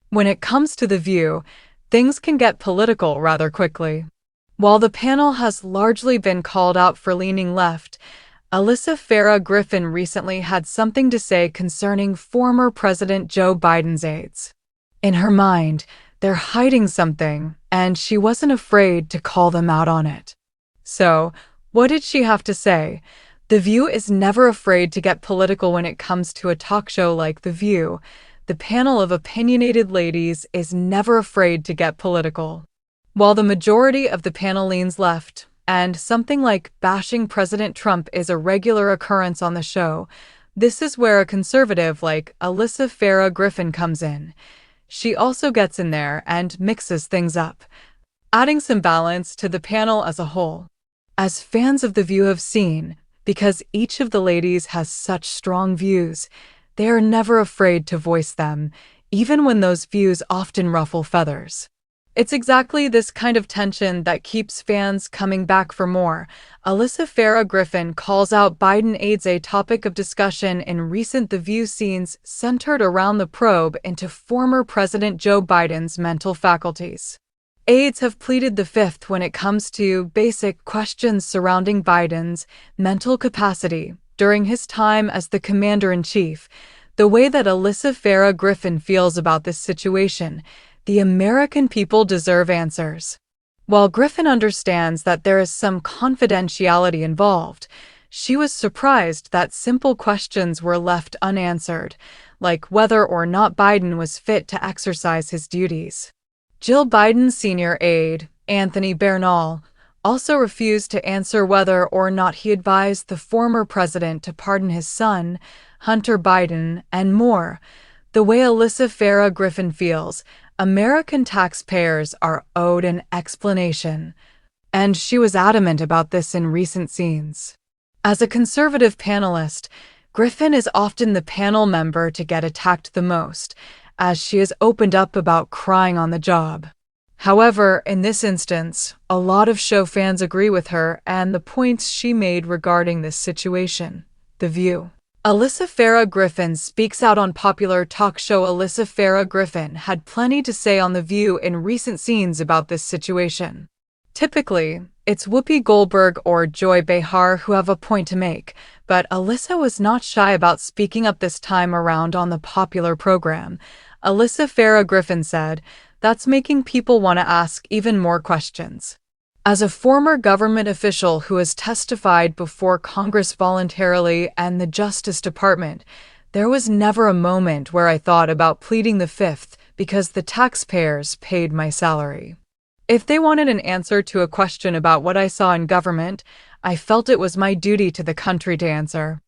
When it comes to The View, things can get political rather quickly. While the panel has largely been called out for leaning left, Alyssa Farah Griffin recently had something to say concerning former President Joe Biden's aides. In her mind, they're hiding something, and she wasn't afraid to call them out on it. So, what did she have to say? The View is never afraid to get political when it comes to a talk show like The View. The panel of opinionated ladies is never afraid to get political. While the majority of the panel leans left, and something like bashing President Trump is a regular occurrence on the show, this is where a conservative like Alyssa Farah Griffin comes in. She also gets in there and mixes things up, adding some balance to the panel as a whole. As fans of The View have seen, because each of the ladies has such strong views, they are never afraid to voice them, even when those views often ruffle feathers. It's exactly this kind of tension that keeps fans coming back for more. Alyssa Farah Griffin calls out Biden aides, a topic of discussion in recent The View scenes centered around the probe into former President Joe Biden's mental faculties. Aides have pleaded the fifth when it comes to basic questions surrounding Biden's mental capacity during his time as the commander-in-chief. The way that Alyssa Farah Griffin feels about this situation, the American people deserve answers. While Griffin understands that there is some confidentiality involved, she was surprised that simple questions were left unanswered, like whether or not Biden was fit to exercise his duties. Jill Biden's senior aide, Anthony Bernal, also refused to answer whether or not he advised the former president to pardon his son, Hunter Biden, and more. The way Alyssa Farah Griffin feels, American taxpayers are owed an explanation, and she was adamant about this in recent scenes. As a conservative panelist, Griffin is often the panel member to get attacked the most, as she has opened up about crying on the job. However, in this instance, a lot of show fans agree with her and the points she made regarding this situation. The View. Alyssa Farah Griffin speaks out on popular talk show. Alyssa Farah Griffin had plenty to say on The View in recent scenes about this situation. Typically, it's Whoopi Goldberg or Joy Behar who have a point to make, but Alyssa was not shy about speaking up this time around on the popular program. Alyssa Farah Griffin said, "That's making people want to ask even more questions." As a former government official who has testified before Congress voluntarily and the Justice Department, there was never a moment where I thought about pleading the fifth because the taxpayers paid my salary. If they wanted an answer to a question about what I saw in government, I felt it was my duty to the country to answer.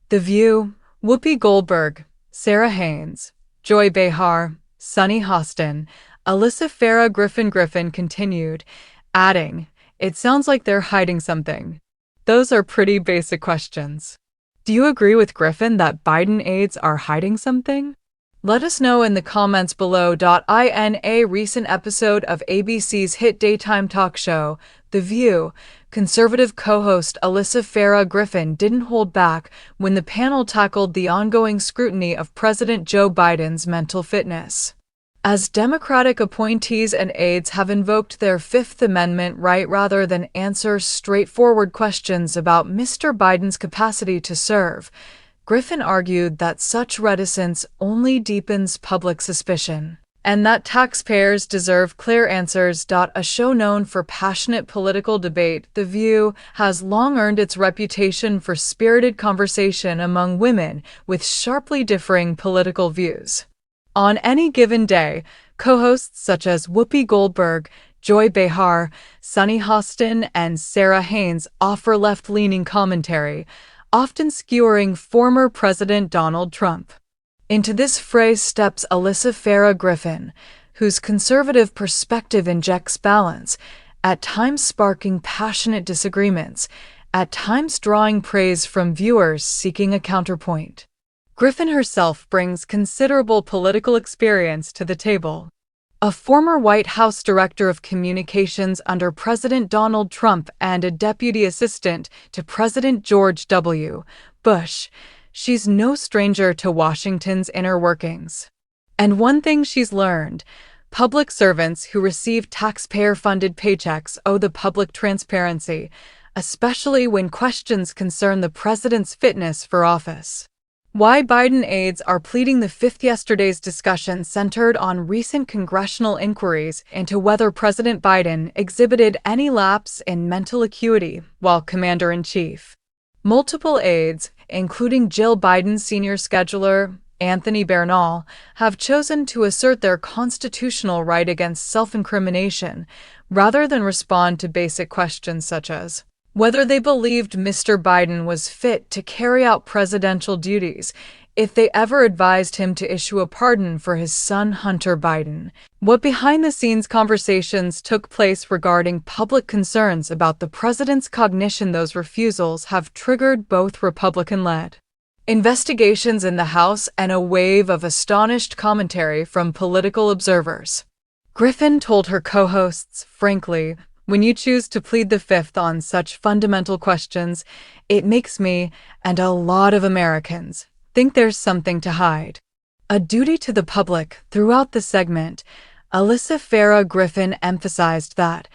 The View, Whoopi Goldberg, Sarah Haynes, Joy Behar, Sunny Hostin, Alyssa Farah Griffin continued, adding, "It sounds like they're hiding something." Those are pretty basic questions. Do you agree with Griffin that Biden aides are hiding something? Let us know in the comments below. In a recent episode of ABC's hit daytime talk show, The View, conservative co-host Alyssa Farah Griffin didn't hold back when the panel tackled the ongoing scrutiny of President Joe Biden's mental fitness. As Democratic appointees and aides have invoked their Fifth Amendment right rather than answer straightforward questions about Mr. Biden's capacity to serve, Griffin argued that such reticence only deepens public suspicion, and that taxpayers deserve clear answers. A show known for passionate political debate, The View has long earned its reputation for spirited conversation among women with sharply differing political views. On any given day, co-hosts such as Whoopi Goldberg, Joy Behar, Sunny Hostin, and Sarah Haynes offer left-leaning commentary, often skewering former President Donald Trump. Into this fray steps Alyssa Farah Griffin, whose conservative perspective injects balance, at times sparking passionate disagreements, at times drawing praise from viewers seeking a counterpoint. Griffin herself brings considerable political experience to the table. A former White House Director of Communications under President Donald Trump and a deputy assistant to President George W. Bush, she's no stranger to Washington's inner workings. And one thing she's learned: public servants who receive taxpayer-funded paychecks owe the public transparency, especially when questions concern the president's fitness for office. Why Biden aides are pleading the fifth. Yesterday's discussion centered on recent congressional inquiries into whether President Biden exhibited any lapse in mental acuity while commander-in-chief. Multiple aides, including Jill Biden's senior scheduler, Anthony Bernal, have chosen to assert their constitutional right against self-incrimination rather than respond to basic questions such as whether they believed Mr. Biden was fit to carry out presidential duties, if they ever advised him to issue a pardon for his son Hunter Biden. What behind-the-scenes conversations took place regarding public concerns about the president's cognition? Those refusals have triggered both Republican-led investigations in the House and a wave of astonished commentary from political observers. Griffin told her co-hosts, "Frankly, when you choose to plead the fifth on such fundamental questions, it makes me, and a lot of Americans, think there's something to hide." A duty to the public. Throughout the segment, Alyssa Farah Griffin emphasized that,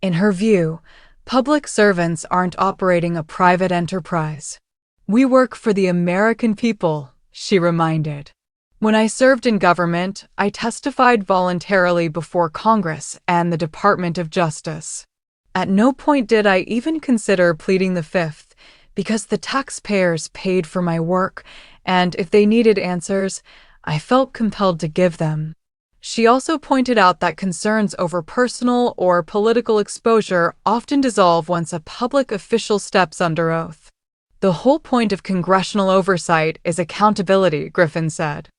in her view, public servants aren't operating a private enterprise. "We work for the American people," she reminded. "When I served in government, I testified voluntarily before Congress and the Department of Justice. At no point did I even consider pleading the fifth, because the taxpayers paid for my work, and if they needed answers, I felt compelled to give them." She also pointed out that concerns over personal or political exposure often dissolve once a public official steps under oath. "The whole point of congressional oversight is accountability," Griffin said.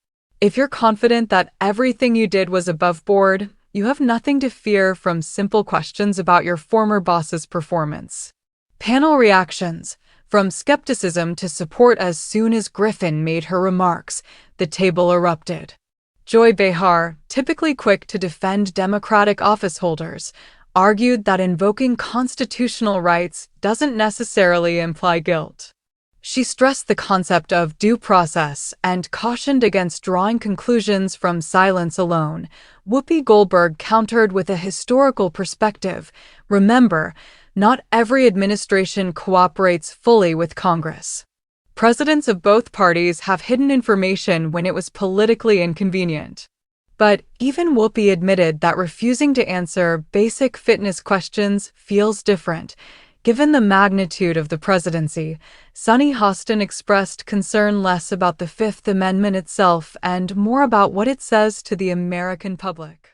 "If you're confident that everything you did was above board, you have nothing to fear from simple questions about your former boss's performance." Panel reactions. From skepticism to support. As soon as Griffin made her remarks, the table erupted. Joy Behar, typically quick to defend Democratic office holders, argued that invoking constitutional rights doesn't necessarily imply guilt. She stressed the concept of due process and cautioned against drawing conclusions from silence alone. Whoopi Goldberg countered with a historical perspective. "Remember, not every administration cooperates fully with Congress. Presidents of both parties have hidden information when it was politically inconvenient." But even Whoopi admitted that refusing to answer basic fitness questions feels different. Given the magnitude of the presidency, Sunny Hostin expressed concern less about the Fifth Amendment itself and more about what it says to the American public.